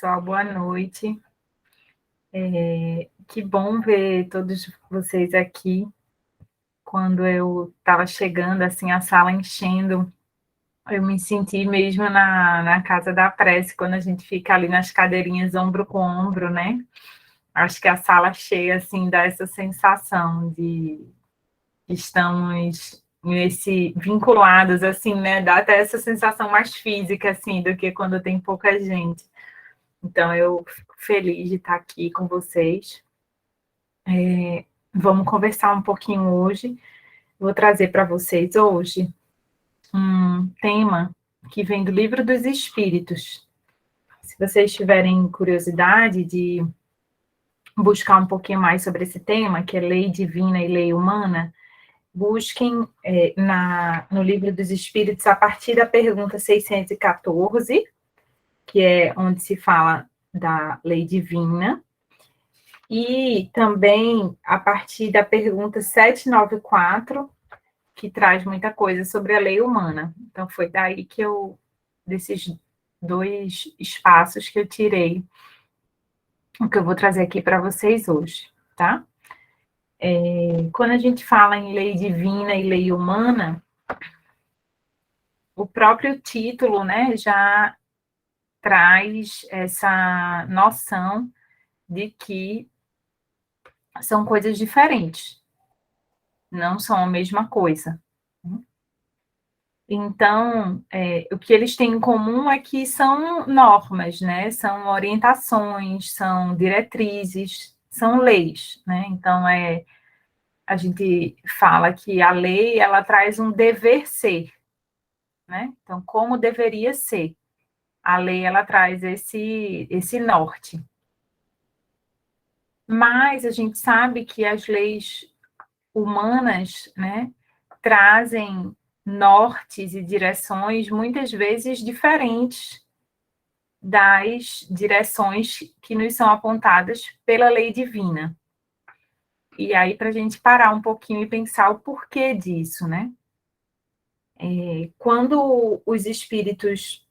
pessoal, boa noite. Que bom ver todos vocês aqui. Quando eu estava chegando, assim, a sala enchendo, eu me senti mesmo na casa da prece, quando a gente fica ali nas cadeirinhas ombro com ombro, né? Acho que a sala cheia, assim, dá essa sensação de que estamos vinculados, assim, né? Dá até essa sensação mais física, assim, do que quando tem pouca gente. Então, eu fico feliz de estar aqui com vocês. Vamos conversar um pouquinho hoje. Vou trazer para vocês hoje um tema que vem do Livro dos Espíritos. Se vocês tiverem curiosidade de buscar um pouquinho mais sobre esse tema, que é lei divina e lei humana, busquem no Livro dos Espíritos a partir da pergunta 614, que é onde se fala da lei divina, e também a partir da pergunta 794, que traz muita coisa sobre a lei humana. Então, foi daí que desses dois espaços que eu tirei, o que eu vou trazer aqui para vocês hoje, tá? Quando a gente fala em lei divina e lei humana, o próprio título, né, já traz essa noção de que são coisas diferentes, não são a mesma coisa. Então, o que eles têm em comum é que são normas, né? São orientações, são diretrizes, são leis, né? Então, a gente fala que a lei, ela traz um dever ser, né? Então, como deveria ser. A lei, ela traz esse norte. Mas a gente sabe que as leis humanas, né, trazem nortes e direções muitas vezes diferentes das direções que nos são apontadas pela lei divina. E aí, para a gente parar um pouquinho e pensar o porquê disso, né? Quando os espíritos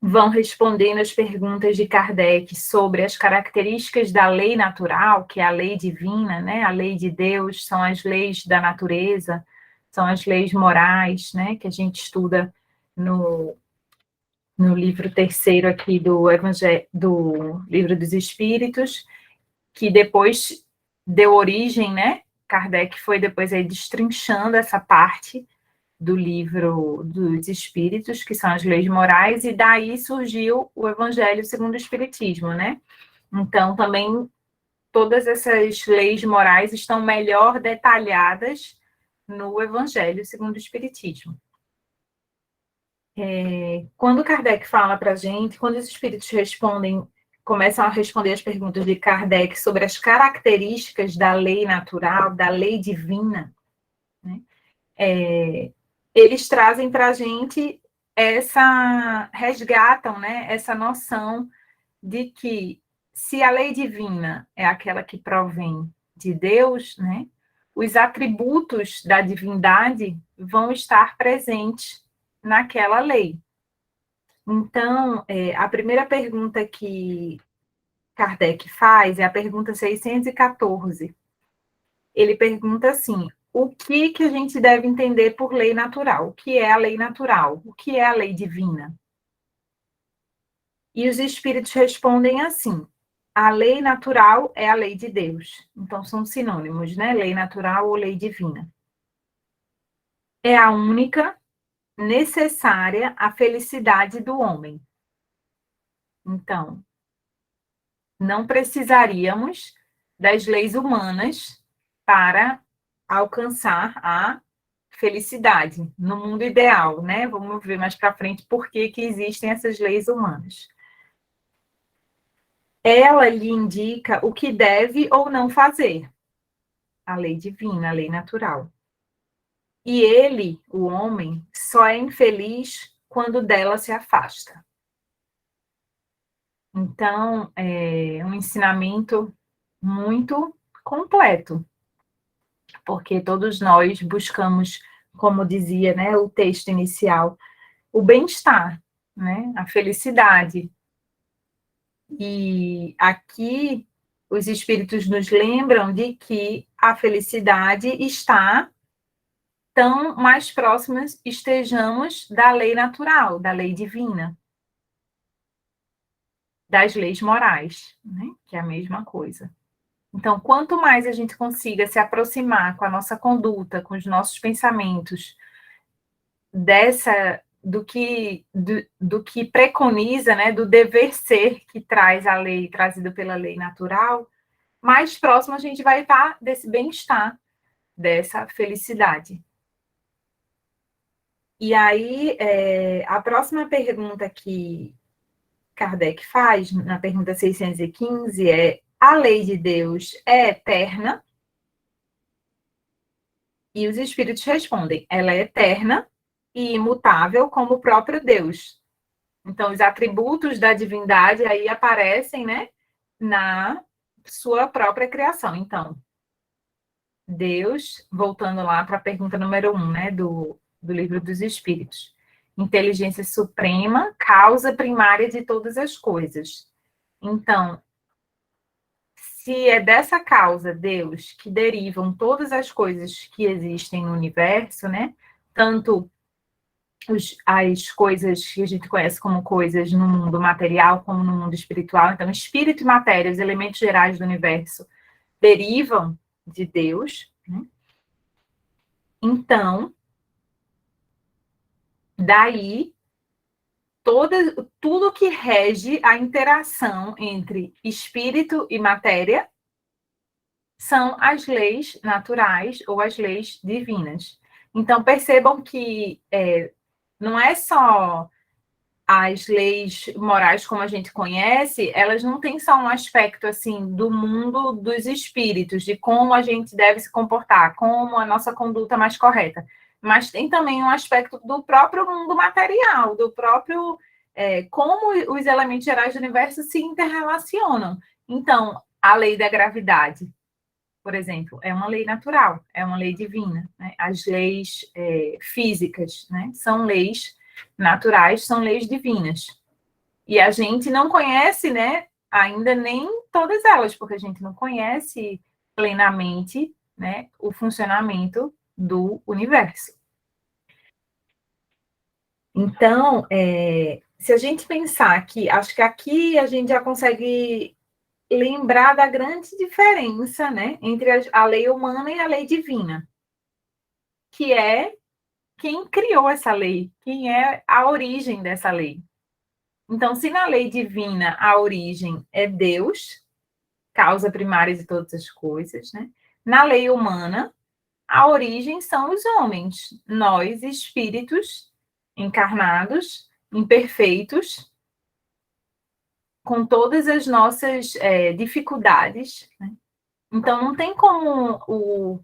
vão respondendo as perguntas de Kardec sobre as características da lei natural, que é a lei divina, né? A lei de Deus, são as leis da natureza, são as leis morais, né? Que a gente estuda no livro terceiro aqui do Evangelho, do Livro dos Espíritos, que depois deu origem, né? Kardec foi depois aí destrinchando essa parte do Livro dos Espíritos, que são as leis morais, e daí surgiu o Evangelho segundo o Espiritismo, né? Então, também todas essas leis morais estão melhor detalhadas no Evangelho segundo o Espiritismo. Quando Kardec fala para a gente, quando os espíritos começam a responder as perguntas de Kardec sobre as características da lei natural, da lei divina, né, eles trazem para a gente resgatam, né, essa noção de que se a lei divina é aquela que provém de Deus, né, os atributos da divindade vão estar presentes naquela lei. Então, a primeira pergunta que Kardec faz é a pergunta 614. Ele pergunta assim: o que a gente deve entender por lei natural? O que é a lei natural? O que é a lei divina? E os espíritos respondem assim: a lei natural é a lei de Deus. Então, são sinônimos, né? Lei natural ou lei divina. É a única necessária à felicidade do homem. Então, não precisaríamos das leis humanas para alcançar a felicidade no mundo ideal, né? Vamos ver mais para frente por que existem essas leis humanas. Ela lhe indica o que deve ou não fazer, a lei divina, a lei natural. E ele, o homem, só é infeliz quando dela se afasta. Então, é um ensinamento muito completo, porque todos nós buscamos, como dizia, né, o texto inicial, o bem-estar, né, a felicidade. E aqui os espíritos nos lembram de que a felicidade está tão mais próximas estejamos da lei natural, da lei divina, das leis morais, né? Que é a mesma coisa. Então, quanto mais a gente consiga se aproximar com a nossa conduta, com os nossos pensamentos, do que preconiza, né, do dever ser que traz a lei, trazido pela lei natural, mais próximo a gente vai estar desse bem-estar, dessa felicidade. E aí, a próxima pergunta que Kardec faz, na pergunta 615, é: a lei de Deus é eterna? E os espíritos respondem: ela é eterna e imutável como o próprio Deus. Então, os atributos da divindade aí aparecem, né, na sua própria criação. Então, Deus, voltando lá para a pergunta número 1, né, do Livro dos Espíritos. Inteligência suprema, causa primária de todas as coisas. Então, se é dessa causa, Deus, que derivam todas as coisas que existem no universo, né, tanto as coisas que a gente conhece como coisas no mundo material, como no mundo espiritual. Então, espírito e matéria, os elementos gerais do universo, derivam de Deus, né? Então, daí, tudo que rege a interação entre espírito e matéria são as leis naturais ou as leis divinas. Então, percebam que não é só as leis morais como a gente conhece, elas não têm só um aspecto assim do mundo dos espíritos, de como a gente deve se comportar, como a nossa conduta mais correta, mas tem também um aspecto do próprio mundo material, do próprio como os elementos gerais do universo se interrelacionam. Então, a lei da gravidade, por exemplo, é uma lei natural, é uma lei divina, né? As leis físicas, né, são leis naturais, são leis divinas. E a gente não conhece, né, ainda nem todas elas, porque a gente não conhece plenamente, né, o funcionamento do universo. Então, se a gente pensar que, acho que aqui a gente já consegue lembrar da grande diferença, né, entre a lei humana e a lei divina, que é quem criou essa lei, quem é a origem dessa lei. Então, se na lei divina a origem é Deus, causa primária de todas as coisas, né? Na lei humana, a origem são os homens, nós, espíritos encarnados, imperfeitos, com todas as nossas dificuldades, né? Então, não tem como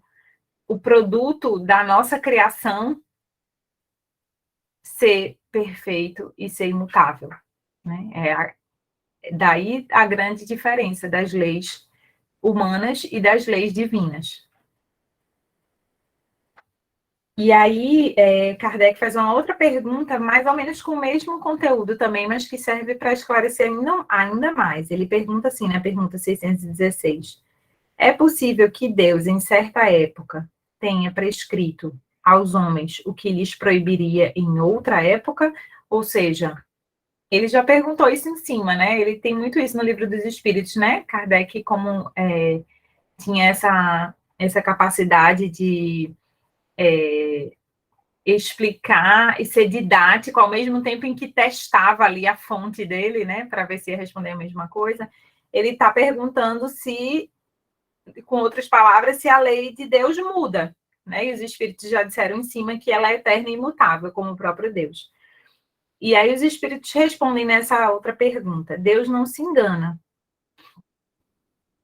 o produto da nossa criação ser perfeito e ser imutável, né? Daí a grande diferença das leis humanas e das leis divinas. E aí, Kardec faz uma outra pergunta, mais ou menos com o mesmo conteúdo também, mas que serve para esclarecer ainda mais. Ele pergunta assim, na pergunta 616: é possível que Deus, em certa época, tenha prescrito aos homens o que lhes proibiria em outra época? Ou seja, ele já perguntou isso em cima, né? Ele tem muito isso no Livro dos Espíritos, né? Kardec, como tinha essa capacidade de explicar e ser didático, ao mesmo tempo em que testava ali a fonte dele, né? Para ver se ia responder a mesma coisa. Ele está perguntando se, com outras palavras, se a lei de Deus muda, né? E os Espíritos já disseram em cima que ela é eterna e imutável, como o próprio Deus. E aí os Espíritos respondem nessa outra pergunta: Deus não se engana.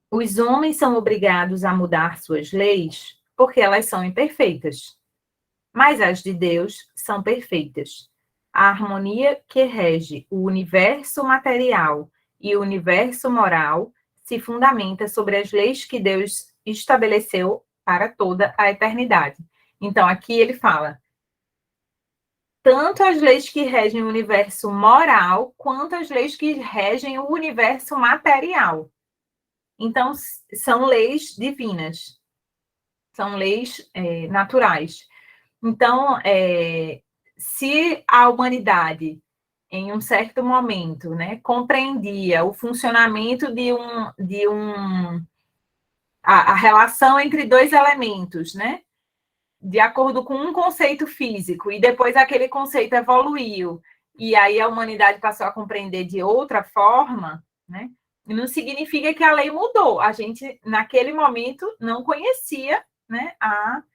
Os homens são obrigados a mudar suas leis porque elas são imperfeitas, mas as de Deus são perfeitas. A harmonia que rege o universo material e o universo moral se fundamenta sobre as leis que Deus estabeleceu para toda a eternidade. Então, aqui ele fala: tanto as leis que regem o universo moral, quanto as leis que regem o universo material. Então, são leis divinas, são leis naturais. Então, se a humanidade, em um certo momento, né, compreendia o funcionamento a relação entre dois elementos, né, de acordo com um conceito físico, e depois aquele conceito evoluiu, e aí a humanidade passou a compreender de outra forma, né, não significa que a lei mudou. A gente, naquele momento, não conhecia, né,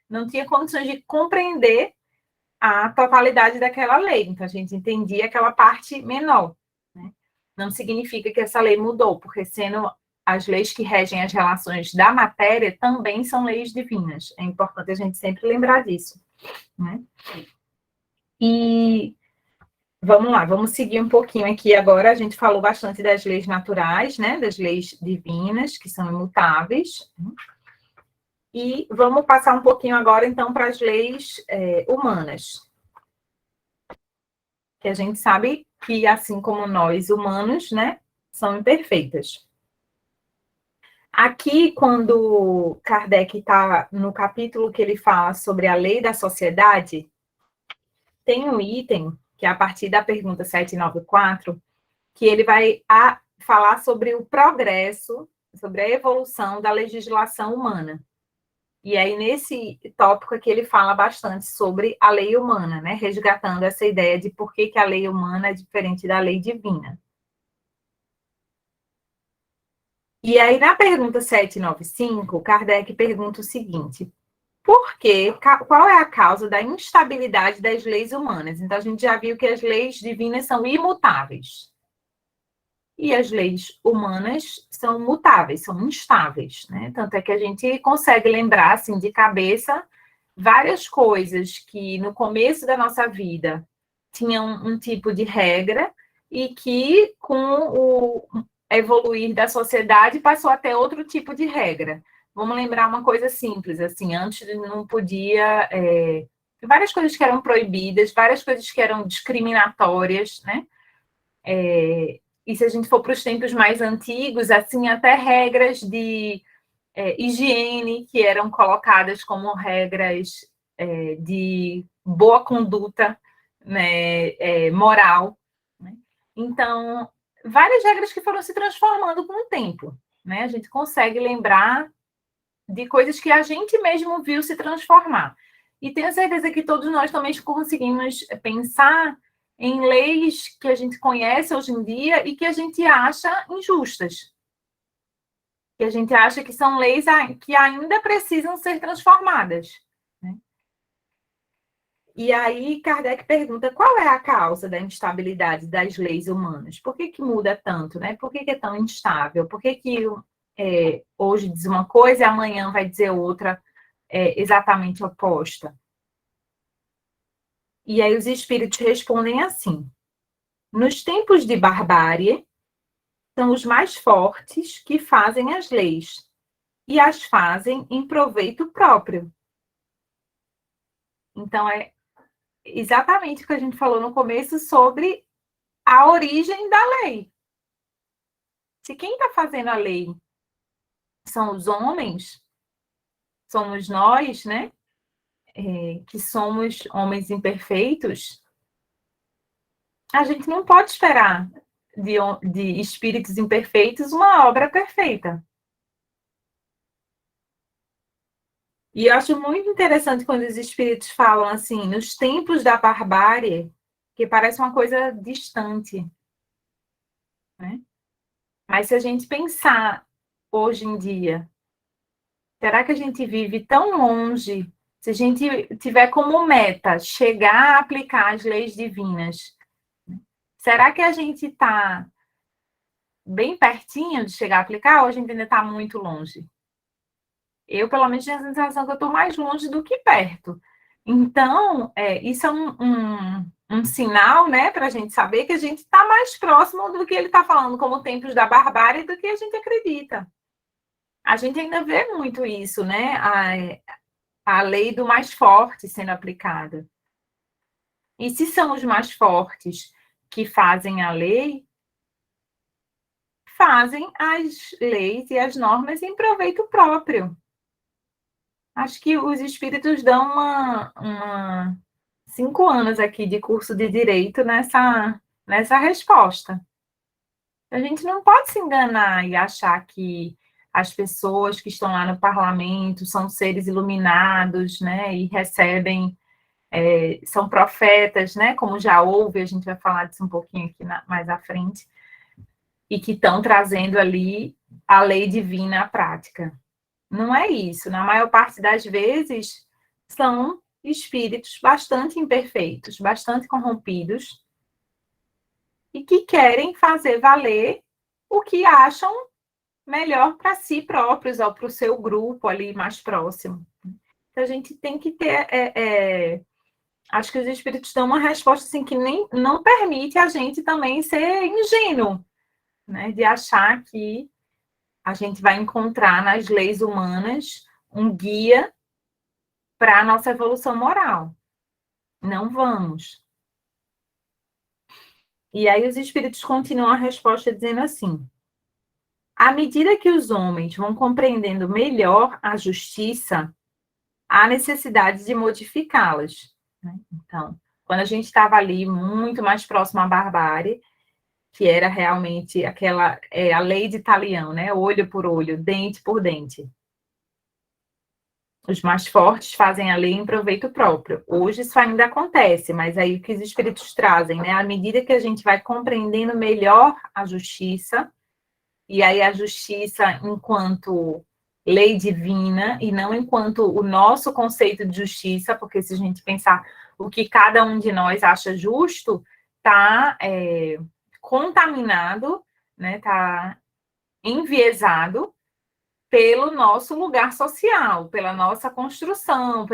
não tinha condições de compreender a totalidade daquela lei. Então, a gente entendia aquela parte menor, né? Não significa que essa lei mudou, porque sendo as leis que regem as relações da matéria também são leis divinas. É importante a gente sempre lembrar disso, né? E vamos lá, vamos seguir um pouquinho aqui agora. A gente falou bastante das leis naturais, né? Das leis divinas, que são imutáveis. E vamos passar um pouquinho agora, então, para as leis humanas. Que a gente sabe que, assim como nós, humanos, né, são imperfeitas. Aqui, quando Kardec está no capítulo que ele fala sobre a lei da sociedade, tem um item, que é a partir da pergunta 794, que ele vai falar sobre o progresso, sobre a evolução da legislação humana. E aí, nesse tópico aqui, ele fala bastante sobre a lei humana, né? Resgatando essa ideia de por que a lei humana é diferente da lei divina. E aí, na pergunta 795, Kardec pergunta o seguinte: qual é a causa da instabilidade das leis humanas? Então, a gente já viu que as leis divinas são imutáveis. E as leis humanas são mutáveis, são instáveis, né? Tanto é que a gente consegue lembrar, assim, de cabeça, várias coisas que no começo da nossa vida tinham um tipo de regra e que, com o evoluir da sociedade, passou a ter outro tipo de regra. Vamos lembrar uma coisa simples, assim, antes não podia... várias coisas que eram proibidas, várias coisas que eram discriminatórias, né? E se a gente for para os tempos mais antigos, assim, até regras de higiene que eram colocadas como regras de boa conduta, né, moral. Né? Então, várias regras que foram se transformando com o tempo. Né? A gente consegue lembrar de coisas que a gente mesmo viu se transformar. E tenho certeza que todos nós também conseguimos pensar em leis que a gente conhece hoje em dia e que a gente acha injustas. Que a gente acha que são leis que ainda precisam ser transformadas. Né? E aí, Kardec pergunta qual é a causa da instabilidade das leis humanas? Por que muda tanto? Né? Por que é tão instável? Por que hoje diz uma coisa e amanhã vai dizer outra exatamente oposta? E aí os espíritos respondem assim: nos tempos de barbárie, são os mais fortes que fazem as leis, e as fazem em proveito próprio. Então, é exatamente o que a gente falou no começo sobre a origem da lei. Se quem está fazendo a lei são os homens, somos nós, né? Que somos homens imperfeitos, a gente não pode esperar de espíritos imperfeitos uma obra perfeita. E eu acho muito interessante quando os espíritos falam assim, nos tempos da barbárie, que parece uma coisa distante. Né? Mas se a gente pensar hoje em dia, será que a gente vive tão longe? Se a gente tiver como meta chegar a aplicar as leis divinas, será que a gente está bem pertinho de chegar a aplicar ou a gente ainda está muito longe? Eu, pelo menos, tenho a sensação que eu estou mais longe do que perto. Então, isso é um sinal, né, para a gente saber que a gente está mais próximo do que ele está falando, como tempos da barbárie, do que a gente acredita. A gente ainda vê muito isso, né? A lei do mais forte sendo aplicada. E se são os mais fortes que fazem a lei, fazem as leis e as normas em proveito próprio. Acho que os espíritos dão 5 anos aqui de curso de direito nessa resposta. A gente não pode se enganar e achar que as pessoas que estão lá no parlamento são seres iluminados, né, e recebem, são profetas, né, como já houve, a gente vai falar disso um pouquinho aqui mais à frente, e que estão trazendo ali a lei divina à prática. Não é isso. Na maior parte das vezes, são espíritos bastante imperfeitos, bastante corrompidos, e que querem fazer valer o que acham melhor para si próprios ou para o seu grupo ali mais próximo. Então, a gente tem que ter... acho que os espíritos dão uma resposta assim, que nem, não permite a gente também ser ingênuo, né? De achar que a gente vai encontrar nas leis humanas um guia para a nossa evolução moral. Não vamos. E aí os espíritos continuam a resposta dizendo assim: à medida que os homens vão compreendendo melhor a justiça, há necessidade de modificá-las. Né? Então, quando a gente estava ali muito mais próximo à barbárie, que era realmente aquela, a lei de Talião, né? Olho por olho, dente por dente. Os mais fortes fazem a lei em proveito próprio. Hoje isso ainda acontece, mas aí o que os espíritos trazem, né? À medida que a gente vai compreendendo melhor a justiça, e aí a justiça enquanto lei divina, e não enquanto o nosso conceito de justiça, porque se a gente pensar o que cada um de nós acha justo, está contaminado, né? Está enviesado pelo nosso lugar social, pela nossa construção,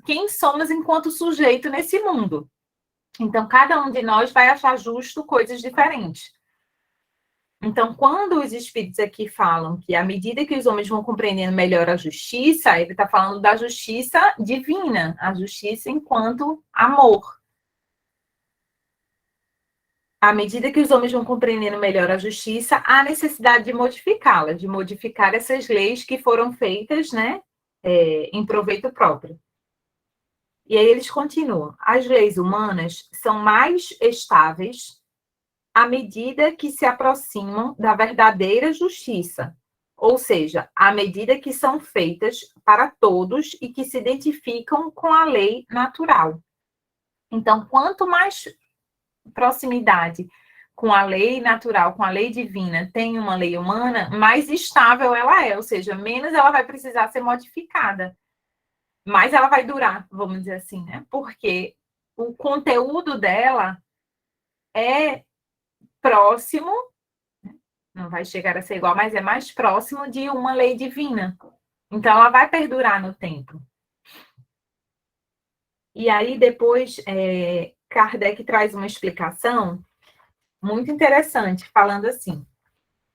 quem somos enquanto sujeito nesse mundo. Então, cada um de nós vai achar justo coisas diferentes. Então, quando os espíritos aqui falam que à medida que os homens vão compreendendo melhor a justiça, ele está falando da justiça divina, a justiça enquanto amor. À medida que os homens vão compreendendo melhor a justiça, há necessidade de modificá-la, de modificar essas leis que foram feitas, né, em proveito próprio. E aí eles continuam: as leis humanas são mais estáveis à medida que se aproximam da verdadeira justiça, ou seja, à medida que são feitas para todos e que se identificam com a lei natural. Então, quanto mais proximidade com a lei natural, com a lei divina, tem uma lei humana, mais estável ela é, ou seja, menos ela vai precisar ser modificada, mais ela vai durar, vamos dizer assim, né? Porque o conteúdo dela é próximo, não vai chegar a ser igual, mas é mais próximo de uma lei divina. Então, ela vai perdurar no tempo. E aí, depois, Kardec traz uma explicação muito interessante, falando assim,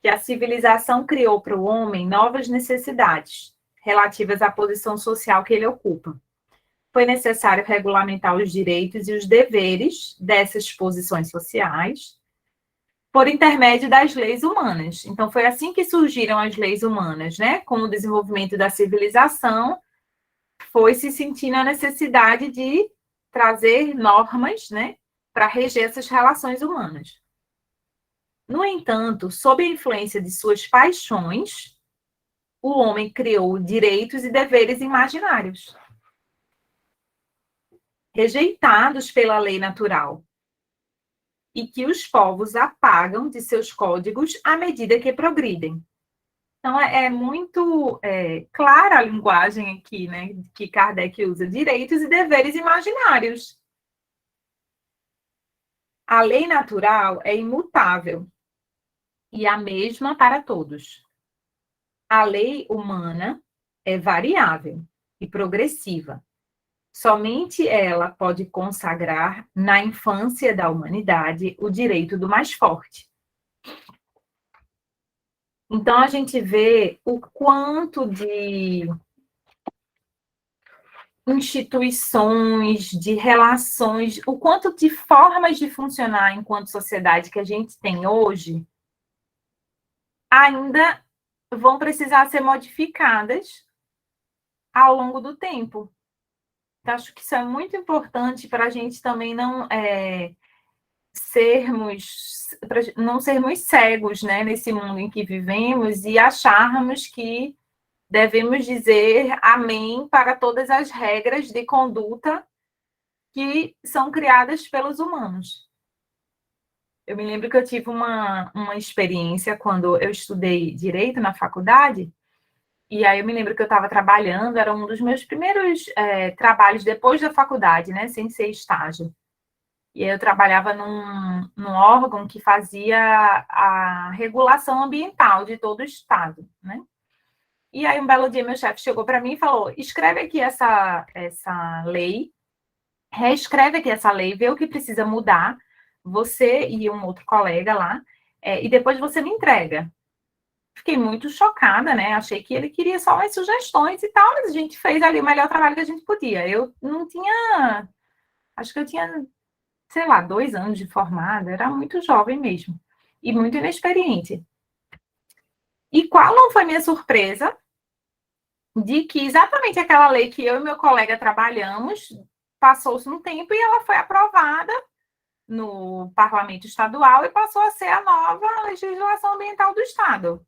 que a civilização criou para o homem novas necessidades relativas à posição social que ele ocupa. Foi necessário regulamentar os direitos e os deveres dessas posições sociais por intermédio das leis humanas. Então, foi assim que surgiram as leis humanas, né? Com o desenvolvimento da civilização, foi se sentindo a necessidade de trazer normas, né, para reger essas relações humanas. No entanto, sob a influência de suas paixões, o homem criou direitos e deveres imaginários, rejeitados pela lei natural, e que os povos apagam de seus códigos à medida que progridem. Então, é muito clara a linguagem aqui, né, que Kardec usa: direitos e deveres imaginários. A lei natural é imutável e a mesma para todos. A lei humana é variável e progressiva. Somente ela pode consagrar, na infância da humanidade, o direito do mais forte. Então, a gente vê o quanto de instituições, de relações, o quanto de formas de funcionar enquanto sociedade que a gente tem hoje, ainda vão precisar ser modificadas ao longo do tempo. Então, acho que isso é muito importante para a gente também não sermos cegos, né, nesse mundo em que vivemos e acharmos que devemos dizer amém para todas as regras de conduta que são criadas pelos humanos. Eu me lembro que eu tive uma experiência quando eu estudei Direito na faculdade, e aí eu me lembro que eu estava trabalhando, era um dos meus primeiros trabalhos depois da faculdade, né, sem ser estágio. E aí eu trabalhava num órgão que fazia a regulação ambiental de todo o estado, né? E aí um belo dia meu chefe chegou para mim e falou: escreve aqui essa lei, reescreve aqui essa lei, vê o que precisa mudar, você e um outro colega lá, e depois você me entrega. Fiquei muito chocada, né? Achei que ele queria só as sugestões e tal, mas a gente fez ali o melhor trabalho que a gente podia. Eu não tinha, acho que eu tinha, sei lá, 2 anos de formada, era muito jovem mesmo, e muito inexperiente. E qual não foi minha surpresa de que exatamente aquela lei que eu e meu colega trabalhamos, passou-se um tempo e ela foi aprovada no parlamento estadual e passou a ser a nova legislação ambiental do estado.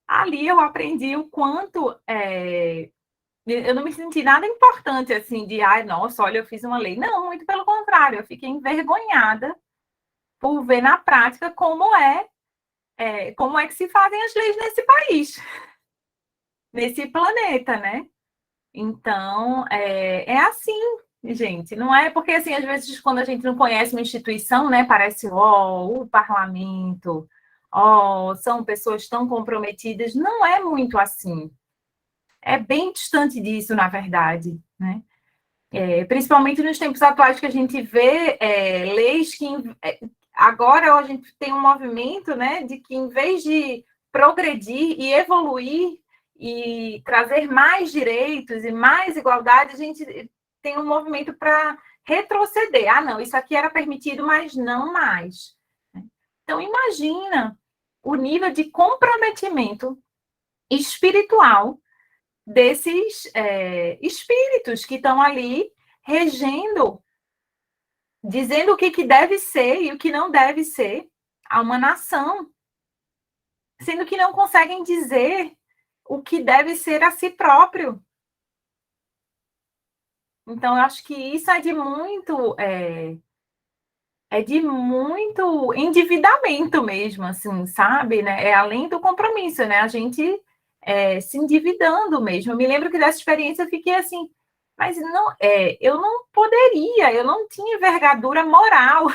Ali eu aprendi o quanto eu não me senti nada importante assim de, ai, nossa, olha, eu fiz uma lei. Não, muito pelo contrário, eu fiquei envergonhada por ver na prática como é que se fazem as leis nesse país, nesse planeta, né? Então, é assim, gente. Não é porque, assim, às vezes, quando a gente não conhece uma instituição, né, parece, o parlamento, são pessoas tão comprometidas. Não é muito assim. É bem distante disso, na verdade, né? Principalmente nos tempos atuais que a gente vê leis que agora a gente tem um movimento, né, de que em vez de progredir e evoluir e trazer mais direitos e mais igualdade, a gente tem um movimento para retroceder. Ah, não, isso aqui era permitido, mas não mais. Então, imagina o nível de comprometimento espiritual desses espíritos que estão ali regendo, dizendo o que deve ser e o que não deve ser a uma nação, sendo que não conseguem dizer o que deve ser a si próprio. Então, eu acho que isso é de muito endividamento mesmo, assim, sabe? Né? É além do compromisso, né? A gente se endividando mesmo. Eu me lembro que dessa experiência eu fiquei assim, mas não, eu não poderia, eu não tinha envergadura moral,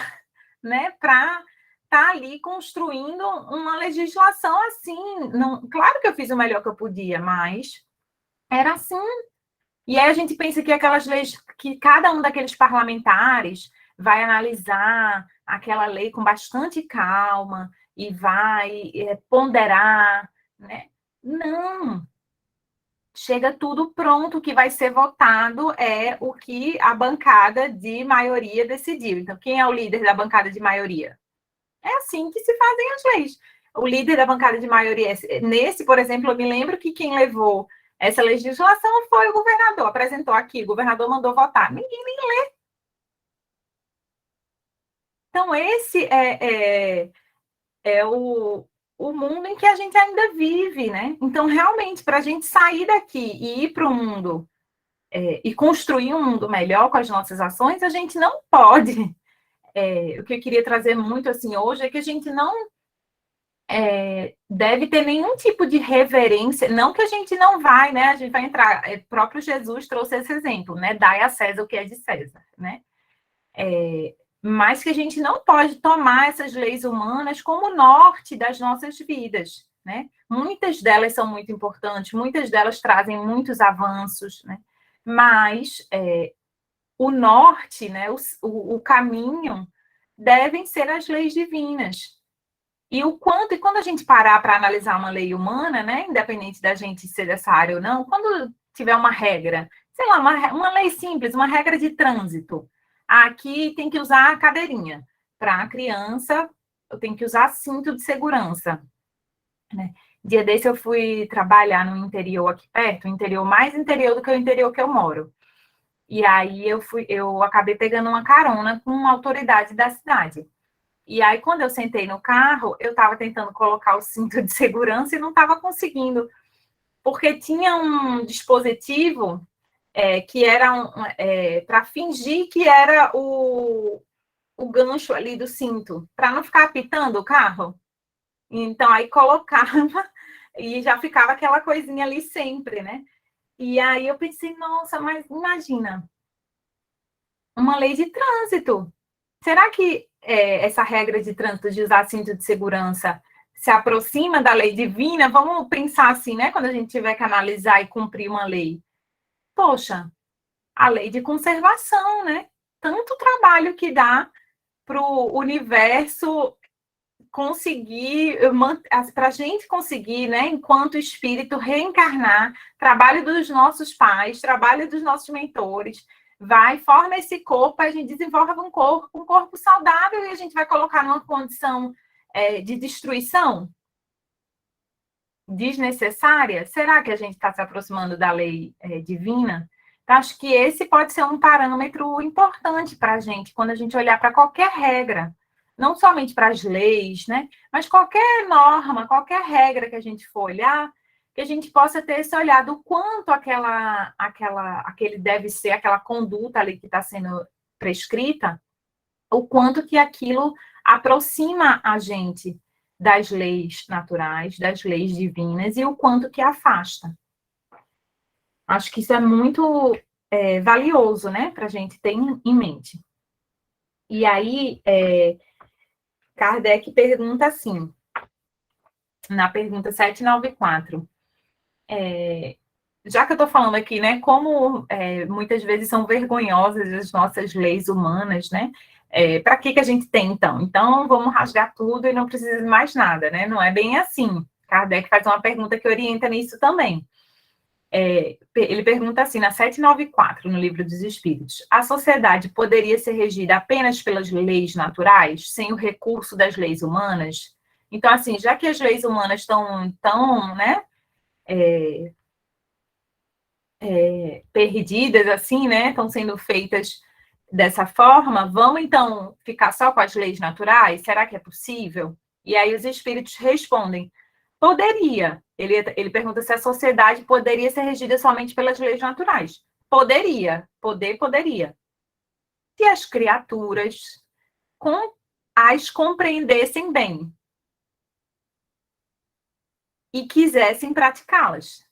né, para estar ali construindo uma legislação assim. Não, claro que eu fiz o melhor que eu podia, mas era assim. E aí a gente pensa que aquelas leis, que cada um daqueles parlamentares vai analisar aquela lei com bastante calma e vai ponderar, né? Não, chega tudo pronto, o que vai ser votado é o que a bancada de maioria decidiu. Então, quem é o líder da bancada de maioria? É assim que se fazem as leis. O líder da bancada de maioria, nesse, por exemplo, eu me lembro que quem levou essa legislação foi o governador, apresentou aqui, o governador mandou votar. Ninguém nem lê. Então, esse é o mundo em que a gente ainda vive, né? Então, realmente, para a gente sair daqui e ir para o mundo e construir um mundo melhor com as nossas ações, a gente não pode. O que eu queria trazer muito assim hoje é que a gente não deve ter nenhum tipo de reverência, não que a gente não vai, né? A gente vai entrar. Próprio Jesus trouxe esse exemplo, né? Dai a César o que é de César, né? Mas que a gente não pode tomar essas leis humanas como norte das nossas vidas, né? Muitas delas são muito importantes, muitas delas trazem muitos avanços, né? Mas o norte, né? O caminho devem ser as leis divinas. E quando a gente parar para analisar uma lei humana, né, independente da gente ser dessa área ou não, quando tiver uma regra, sei lá, uma lei simples, uma regra de trânsito. Aqui tem que usar a cadeirinha. Para a criança, eu tenho que usar cinto de segurança. Né? Dia desse eu fui trabalhar no interior aqui perto, o interior mais interior do que o interior que eu moro. E aí eu acabei pegando uma carona com uma autoridade da cidade. E aí, quando eu sentei no carro, eu estava tentando colocar o cinto de segurança e não estava conseguindo, porque tinha um dispositivo que era para fingir que era o gancho ali do cinto, para não ficar apitando o carro. Então, aí colocava e já ficava aquela coisinha ali sempre, né? E aí eu pensei, nossa, mas imagina, uma lei de trânsito. Será que essa regra de trânsito de usar cinto de segurança se aproxima da lei divina? Vamos pensar assim, né? Quando a gente tiver que analisar e cumprir uma lei. Poxa, a lei de conservação, né? Tanto trabalho que dá para o universo conseguir, para a gente conseguir, né, enquanto espírito, reencarnar, trabalho dos nossos pais, trabalho dos nossos mentores, vai, forma esse corpo, a gente desenvolve um corpo saudável e a gente vai colocar numa condição de destruição desnecessária? Será que a gente está se aproximando da lei divina? Então, acho que esse pode ser um parâmetro importante para a gente, quando a gente olhar para qualquer regra, não somente para as leis, né? Mas qualquer norma, qualquer regra que a gente for olhar, que a gente possa ter esse olhar do quanto aquele deve ser, aquela conduta ali que está sendo prescrita, o quanto que aquilo aproxima a gente das leis naturais, das leis divinas, e o quanto que afasta. Acho que isso é muito valioso, né, para a gente ter em mente. E aí, Kardec pergunta assim, na pergunta 794, já que eu estou falando aqui, né, como muitas vezes são vergonhosas as nossas leis humanas, né, para que a gente tem, então? Então, vamos rasgar tudo e não precisa de mais nada, né? Não é bem assim. Kardec faz uma pergunta que orienta nisso também. Ele pergunta assim, na 794, no Livro dos Espíritos, a sociedade poderia ser regida apenas pelas leis naturais, sem o recurso das leis humanas? Então, assim, já que as leis humanas estão tão, né, perdidas, assim, né, estão sendo feitas dessa forma, vamos, então, ficar só com as leis naturais? Será que é possível? E aí os espíritos respondem, poderia. Ele pergunta se a sociedade poderia ser regida somente pelas leis naturais. Poderia. Poderia. Se as criaturas as compreendessem bem e quisessem praticá-las.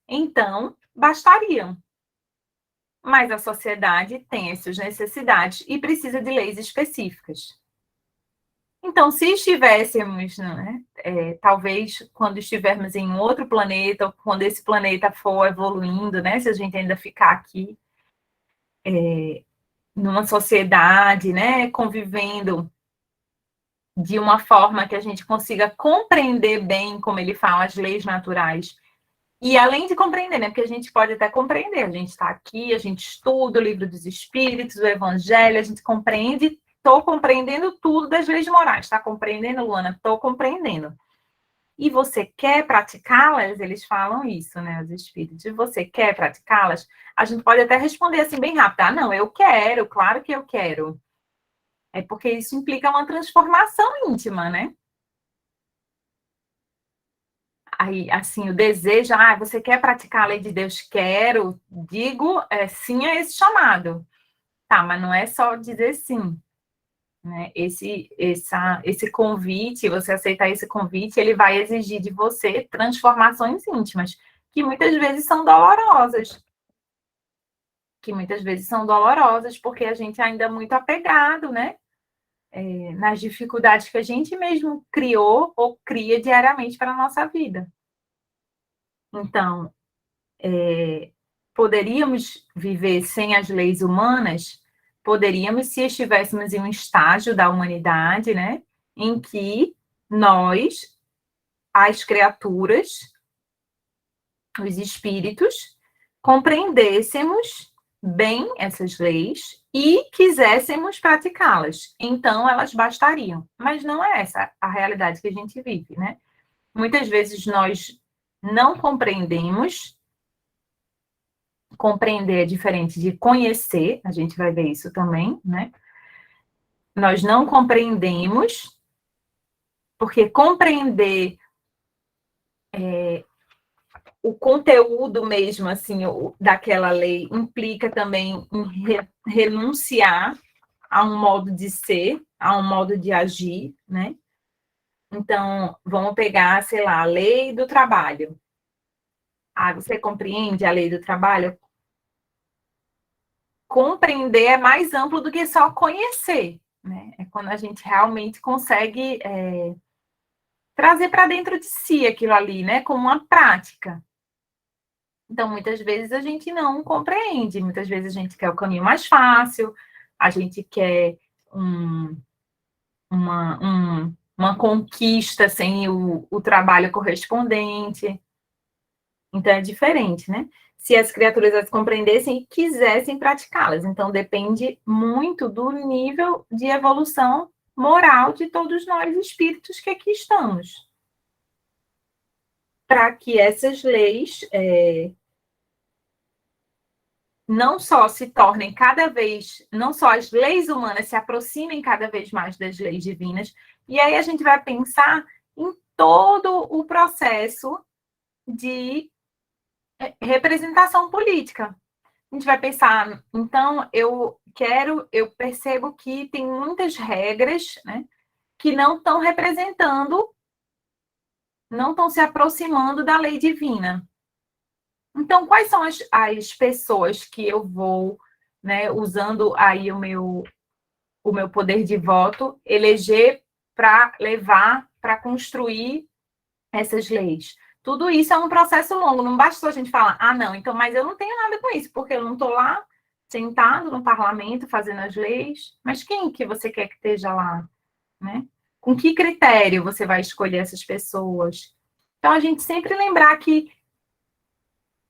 Então, bastariam. Mas a sociedade tem as suas necessidades e precisa de leis específicas. Então, se estivéssemos, né, talvez quando estivermos em outro planeta, ou quando esse planeta for evoluindo, né, se a gente ainda ficar aqui numa sociedade, né, convivendo de uma forma que a gente consiga compreender bem, como ele fala, as leis naturais. E além de compreender, né, porque a gente pode até compreender, a gente está aqui, a gente estuda o Livro dos Espíritos, o Evangelho, a gente compreende. Estou compreendendo tudo das leis morais. Está compreendendo, Luana? Estou compreendendo. E você quer praticá-las? Eles falam isso, né? Os espíritos. E você quer praticá-las? A gente pode até responder assim bem rápido. Ah, não, eu quero, claro que eu quero. É porque isso implica uma transformação íntima, né? Aí, assim, o desejo, você quer praticar a lei de Deus? Quero. Digo sim a esse chamado. Tá, mas não é só dizer sim. Né? Esse convite, você aceitar esse convite, ele vai exigir de você transformações íntimas, que muitas vezes são dolorosas. Que muitas vezes são dolorosas, porque a gente ainda é muito apegado, né? Nas dificuldades que a gente mesmo criou ou cria diariamente para a nossa vida. Então, poderíamos viver sem as leis humanas? Poderíamos, se estivéssemos em um estágio da humanidade, né, em que nós, as criaturas, os espíritos, compreendêssemos bem essas leis e quiséssemos praticá-las. Então, elas bastariam. Mas não é essa a realidade que a gente vive, né? Muitas vezes nós não compreendemos. Compreender é diferente de conhecer, a gente vai ver isso também, né? Nós não compreendemos, porque compreender o conteúdo mesmo, assim, daquela lei, implica também em renunciar a um modo de ser, a um modo de agir, né? Então, vamos pegar, sei lá, a lei do trabalho. Ah, você compreende a lei do trabalho? Compreender é mais amplo do que só conhecer, né? É quando a gente realmente consegue trazer para dentro de si aquilo ali, né? Como uma prática. Então, muitas vezes a gente não compreende, muitas vezes a gente quer o caminho mais fácil, a gente quer uma conquista sem o trabalho correspondente. Então, é diferente, né? Se as criaturas as compreendessem e quisessem praticá-las. Então, depende muito do nível de evolução moral de todos nós, espíritos que aqui estamos. Para que essas leis não só se tornem cada vez, não só as leis humanas se aproximem cada vez mais das leis divinas, e aí a gente vai pensar em todo o processo de representação política. A gente vai pensar, então, eu percebo que tem muitas regras, né, que não estão representando, não estão se aproximando da lei divina. Então, quais são as pessoas que eu vou, né, usando aí o meu poder de voto, eleger para levar, para construir essas leis? Tudo isso é um processo longo, não basta a gente falar, ah, não, então, mas eu não tenho nada com isso, porque eu não estou lá sentado no parlamento fazendo as leis, mas quem que você quer que esteja lá, né? Com que critério você vai escolher essas pessoas? Então, a gente sempre lembrar que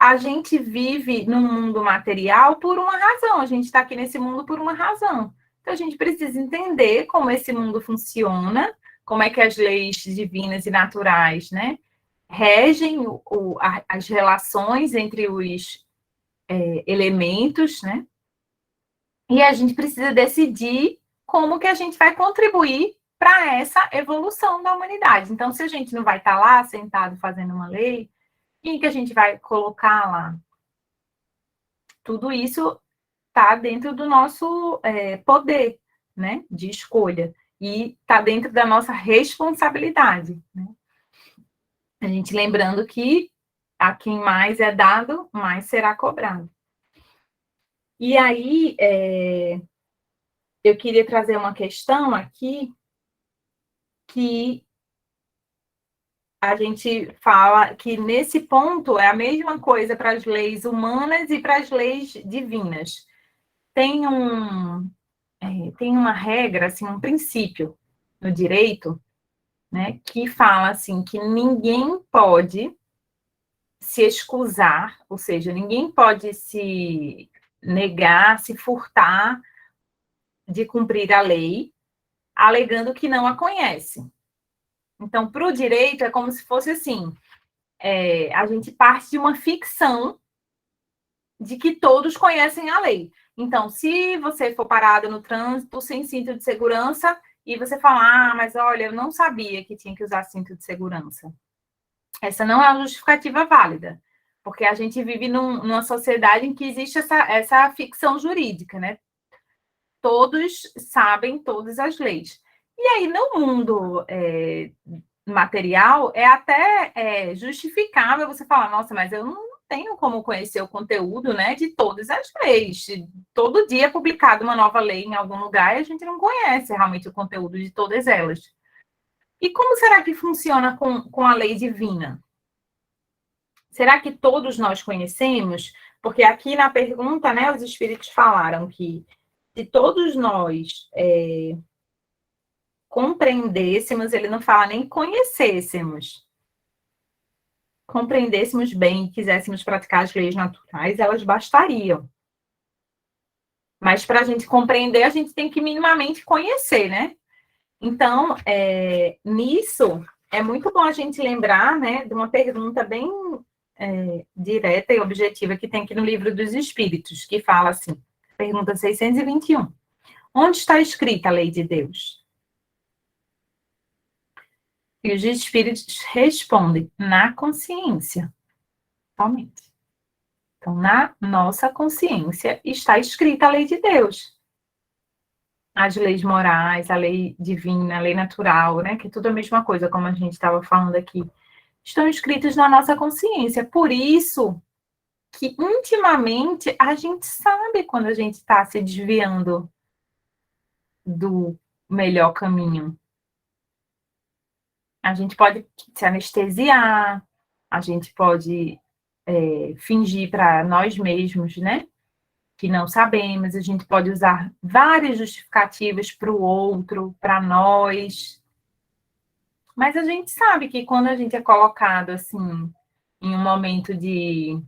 a gente vive num mundo material por uma razão, a gente está aqui nesse mundo por uma razão. Então, a gente precisa entender como esse mundo funciona, como é que as leis divinas e naturais, né, regem as relações entre os elementos, né, e a gente precisa decidir como que a gente vai contribuir para essa evolução da humanidade. Então, se a gente não vai estar lá sentado fazendo uma lei, quem que a gente vai colocar lá? Tudo isso está dentro do nosso poder, né, de escolha, e está dentro da nossa responsabilidade, né? A gente lembrando que a quem mais é dado, mais será cobrado. E aí, eu queria trazer uma questão aqui que a gente fala que nesse ponto é a mesma coisa para as leis humanas e para as leis divinas. Tem uma regra, assim, um princípio no direito, né, que fala assim que ninguém pode se excusar, ou seja, ninguém pode se negar, se furtar de cumprir a lei, alegando que não a conhece. Então, para o direito, é como se fosse assim, a gente parte de uma ficção de que todos conhecem a lei. Então, se você for parado no trânsito sem cinto de segurança e você falar, mas olha, eu não sabia que tinha que usar cinto de segurança. Essa não é uma justificativa válida, porque a gente vive numa sociedade em que existe essa ficção jurídica, né? Todos sabem todas as leis. E aí, no mundo material, é até justificável você falar, nossa, mas eu não tenho como conhecer o conteúdo, né, de todas as leis. Todo dia é publicada uma nova lei em algum lugar e a gente não conhece realmente o conteúdo de todas elas. E como será que funciona com a lei divina? Será que todos nós conhecemos? Porque aqui na pergunta, né, os espíritos falaram que se todos nós compreendêssemos, ele não fala nem conhecêssemos, compreendêssemos bem e quiséssemos praticar as leis naturais, elas bastariam. Mas para a gente compreender, a gente tem que minimamente conhecer, né? Então, nisso, é muito bom a gente lembrar, né, de uma pergunta bem direta e objetiva que tem aqui no Livro dos Espíritos, que fala assim, pergunta 621. Onde está escrita a lei de Deus? E os espíritos respondem, na consciência, somente. Então, na nossa consciência está escrita a lei de Deus. As leis morais, a lei divina, a lei natural, né? Que é tudo a mesma coisa, como a gente estava falando aqui. Estão escritos na nossa consciência. Por isso que, intimamente, a gente sabe quando a gente está se desviando do melhor caminho. A gente pode se anestesiar, a gente pode fingir para nós mesmos, né? Que não sabemos, a gente pode usar várias justificativas para o outro, para nós. Mas a gente sabe que quando a gente é colocado assim, em um momento de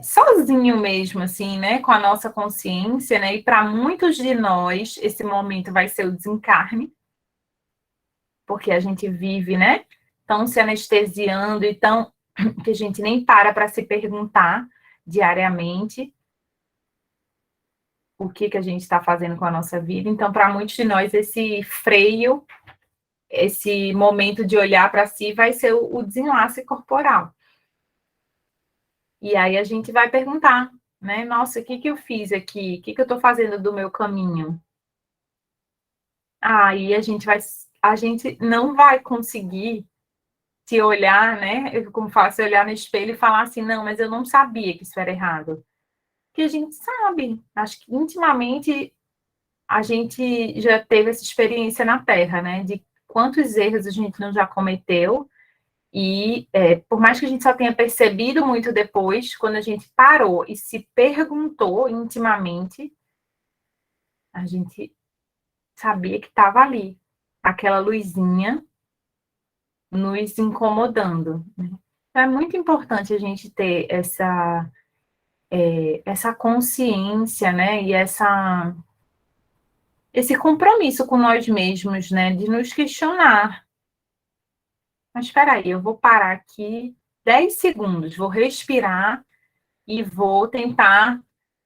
sozinho mesmo, assim, né? Com a nossa consciência, né? E para muitos de nós, esse momento vai ser o desencarne, porque a gente vive, né? Tão se anestesiando e tão que a gente nem para se perguntar diariamente o que a gente está fazendo com a nossa vida. Então, para muitos de nós, esse freio, esse momento de olhar para si vai ser o desenlace corporal. E aí a gente vai perguntar, né? Nossa, o que eu fiz aqui? O que eu estou fazendo do meu caminho? Aí a gente não vai conseguir se olhar, né? Como falo, se olhar no espelho e falar assim, não, mas eu não sabia que isso era errado. Porque a gente sabe, acho que intimamente a gente já teve essa experiência na Terra, né? De quantos erros a gente não já cometeu. E por mais que a gente só tenha percebido muito depois, quando a gente parou e se perguntou intimamente, a gente sabia que estava ali, aquela luzinha nos incomodando. Né? Então, é muito importante a gente ter essa consciência, né? E esse compromisso com nós mesmos, né? De nos questionar. Mas espera aí, eu vou parar aqui 10 segundos, vou respirar e vou tentar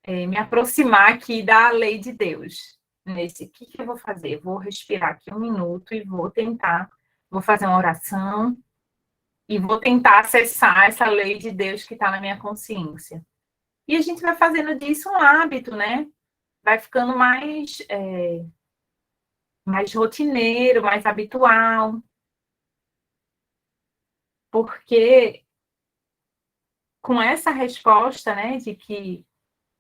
me aproximar aqui da lei de Deus. O que eu vou fazer? Vou respirar aqui 1 minuto e vou fazer uma oração e vou tentar acessar essa lei de Deus que está na minha consciência. E a gente vai fazendo disso um hábito, né? Vai ficando mais rotineiro, mais habitual. Porque com essa resposta, né, de que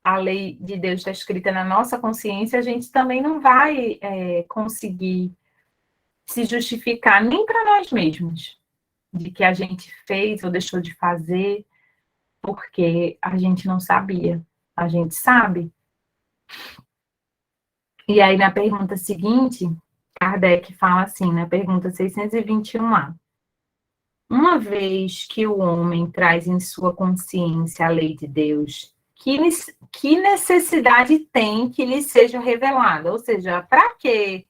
a lei de Deus está escrita na nossa consciência, a gente também não vai conseguir se justificar nem para nós mesmos de que a gente fez ou deixou de fazer porque a gente não sabia. A gente sabe. E aí, na pergunta seguinte, Kardec fala assim, na pergunta 621A. Uma vez que o homem traz em sua consciência a lei de Deus, que necessidade tem que lhe seja revelada? Ou seja, para que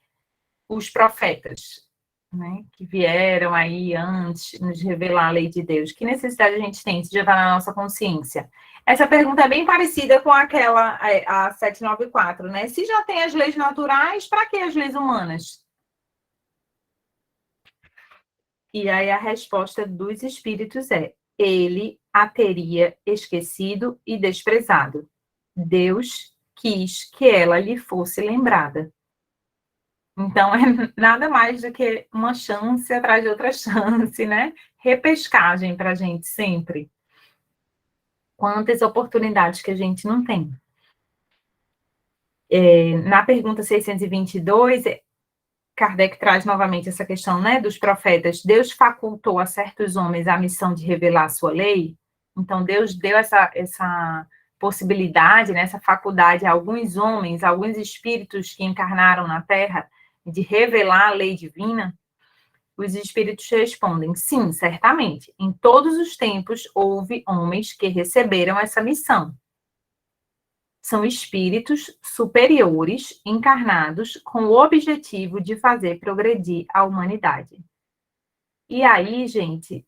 os profetas, né, que vieram aí antes nos revelar a lei de Deus? Que necessidade a gente tem se já está na nossa consciência? Essa pergunta é bem parecida com aquela, a 794, né? Se já tem as leis naturais, para que as leis humanas? E aí a resposta dos espíritos é: ele a teria esquecido e desprezado. Deus quis que ela lhe fosse lembrada. Então, é nada mais do que uma chance atrás de outra chance, né? Repescagem para a gente sempre. Quantas oportunidades que a gente não tem. Na pergunta 622, Kardec traz novamente essa questão, né, dos profetas. Deus facultou a certos homens a missão de revelar a sua lei. Então, Deus deu essa possibilidade, né, essa faculdade a alguns homens, a alguns espíritos que encarnaram na Terra, de revelar a lei divina. Os espíritos respondem: sim, certamente. Em todos os tempos houve homens que receberam essa missão. São espíritos superiores encarnados com o objetivo de fazer progredir a humanidade. E aí, gente,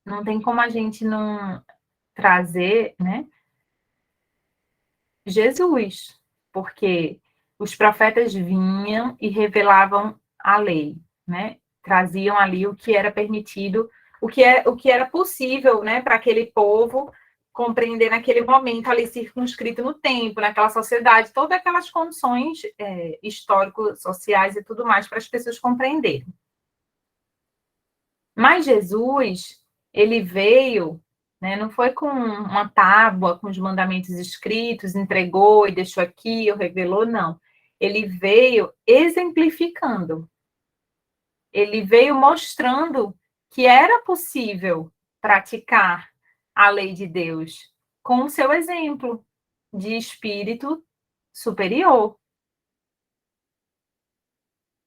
não tem como a gente não trazer, né, Jesus, porque os profetas vinham e revelavam a lei, né? Traziam ali o que era permitido, o que era possível, né, para aquele povo compreender naquele momento ali circunscrito no tempo, naquela sociedade, todas aquelas condições históricos, sociais e tudo mais para as pessoas compreenderem. Mas Jesus, ele veio, né, não foi com uma tábua, com os mandamentos escritos, entregou e deixou aqui, ou revelou, não. Ele veio exemplificando. Ele veio mostrando que era possível praticar a lei de Deus com o seu exemplo de espírito superior.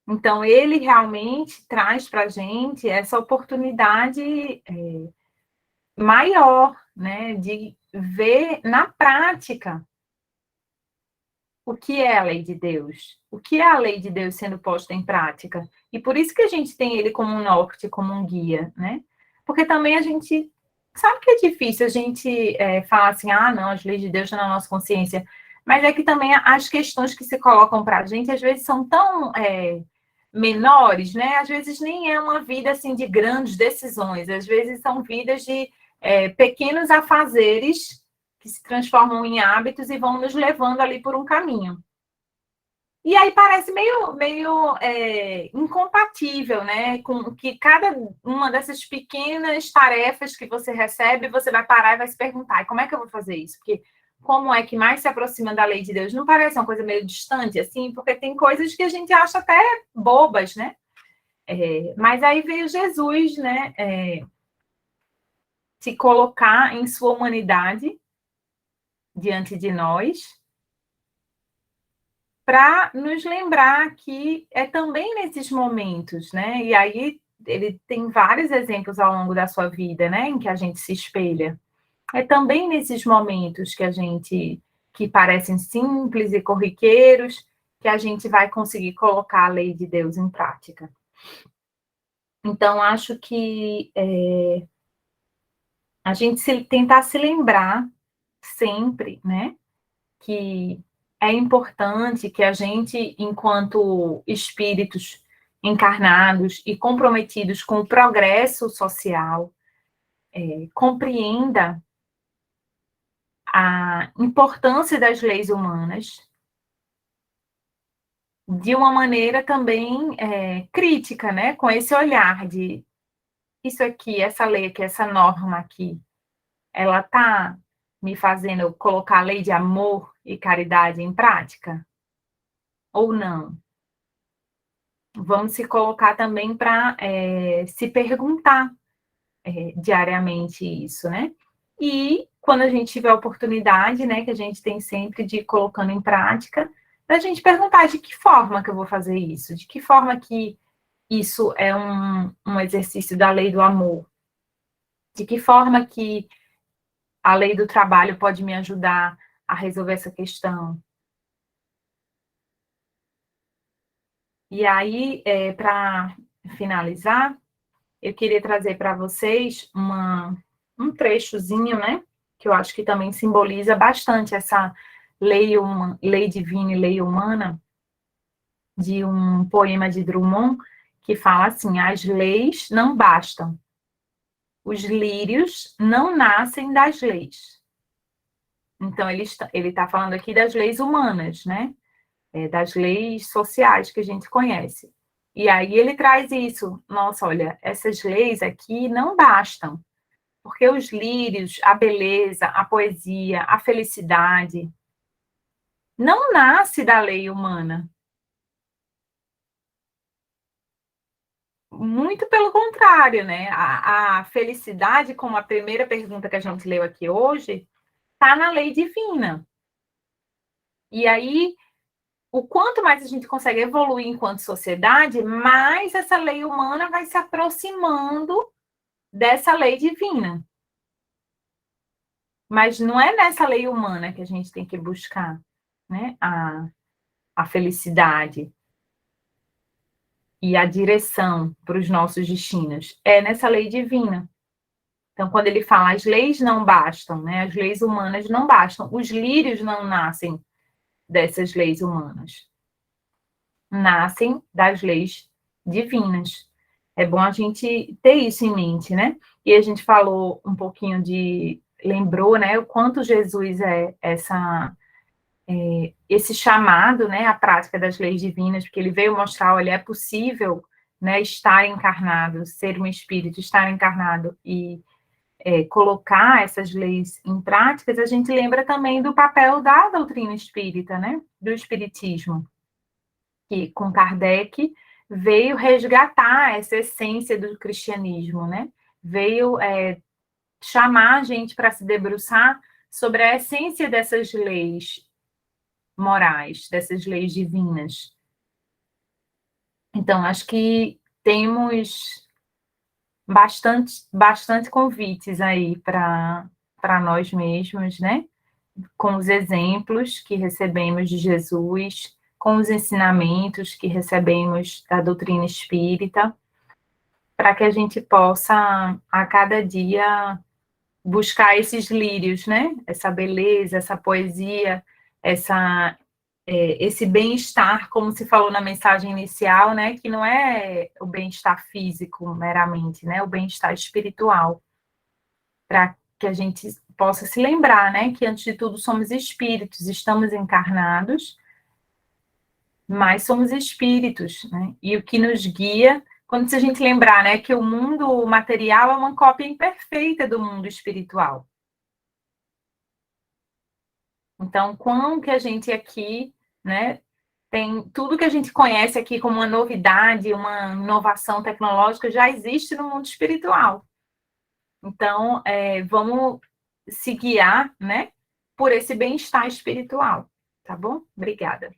Então, ele realmente traz para a gente essa oportunidade maior, né, de ver na prática o que é a lei de Deus, o que é a lei de Deus sendo posta em prática. E por isso que a gente tem ele como um norte, como um guia, né? Porque também a gente sabe que é difícil a gente falar assim, ah, não, as leis de Deus estão na nossa consciência, mas é que também as questões que se colocam para a gente, às vezes, são tão menores, né? Às vezes nem é uma vida assim de grandes decisões, às vezes são vidas de pequenos afazeres que se transformam em hábitos e vão nos levando ali por um caminho. E aí parece meio incompatível, né? Com que cada uma dessas pequenas tarefas que você recebe, você vai parar e vai se perguntar, como é que eu vou fazer isso? Porque como é que mais se aproxima da lei de Deus? Não parece uma coisa meio distante, assim? Porque tem coisas que a gente acha até bobas, né? Mas aí veio Jesus, né? Se colocar em sua humanidade diante de nós, para nos lembrar que é também nesses momentos, né? E aí ele tem vários exemplos ao longo da sua vida, né? Em que a gente se espelha. É também nesses momentos que parecem simples e corriqueiros, que a gente vai conseguir colocar a lei de Deus em prática. Então, acho que a gente tentar se lembrar sempre, né? Que é importante que a gente, enquanto espíritos encarnados e comprometidos com o progresso social, compreenda a importância das leis humanas de uma maneira também crítica, né? Com esse olhar de isso aqui, essa lei aqui, essa norma aqui, ela está me fazendo colocar a lei de amor e caridade em prática? Ou não? Vamos se colocar também para se perguntar diariamente isso, né? E quando a gente tiver a oportunidade, né, que a gente tem sempre de ir colocando em prática, a gente perguntar de que forma que eu vou fazer isso, de que forma que isso é um exercício da lei do amor, de que forma que a lei do trabalho pode me ajudar a resolver essa questão. E aí, para finalizar, eu queria trazer para vocês um trechozinho, né? Que eu acho que também simboliza bastante essa lei divina e lei humana, de um poema de Drummond, que fala assim: as leis não bastam, os lírios não nascem das leis. Então, ele está falando aqui das leis humanas, né? Das leis sociais que a gente conhece. E aí ele traz isso. Nossa, olha, essas leis aqui não bastam. Porque os lírios, a beleza, a poesia, a felicidade, não nasce da lei humana. Muito pelo contrário, né? A felicidade, como a primeira pergunta que a gente leu aqui hoje, está na lei divina. E aí, o quanto mais a gente consegue evoluir enquanto sociedade, mais essa lei humana vai se aproximando dessa lei divina. Mas não é nessa lei humana que a gente tem que buscar, né, a felicidade e a direção para os nossos destinos. É nessa lei divina. Então, quando ele fala, as leis não bastam, né, as leis humanas não bastam, os lírios não nascem dessas leis humanas, nascem das leis divinas. É bom a gente ter isso em mente, né? E a gente falou um pouquinho lembrou, né, o quanto Jesus esse chamado, né, à prática das leis divinas, porque ele veio mostrar, olha, é possível, né, estar encarnado, ser um espírito, estar encarnado e colocar essas leis em práticas. A gente lembra também do papel da doutrina espírita, né, do espiritismo, que com Kardec veio resgatar essa essência do cristianismo, né, veio chamar a gente para se debruçar sobre a essência dessas leis morais, dessas leis divinas. Então, acho que temos bastante convites aí para nós mesmos, né? Com os exemplos que recebemos de Jesus, com os ensinamentos que recebemos da doutrina espírita, para que a gente possa, a cada dia, buscar esses lírios, né? Essa beleza, essa poesia, esse bem-estar, como se falou na mensagem inicial, né? Que não é o bem-estar físico meramente, né? O bem-estar espiritual, para que a gente possa se lembrar, né? Que antes de tudo somos espíritos, estamos encarnados, mas somos espíritos, né? E o que nos guia, quando se a gente lembrar, né? Que o mundo material é uma cópia imperfeita do mundo espiritual. Então, como que a gente aqui, né, tem tudo que a gente conhece aqui como uma novidade, uma inovação tecnológica, já existe no mundo espiritual. Então, vamos se guiar, né, por esse bem-estar espiritual, tá bom? Obrigada.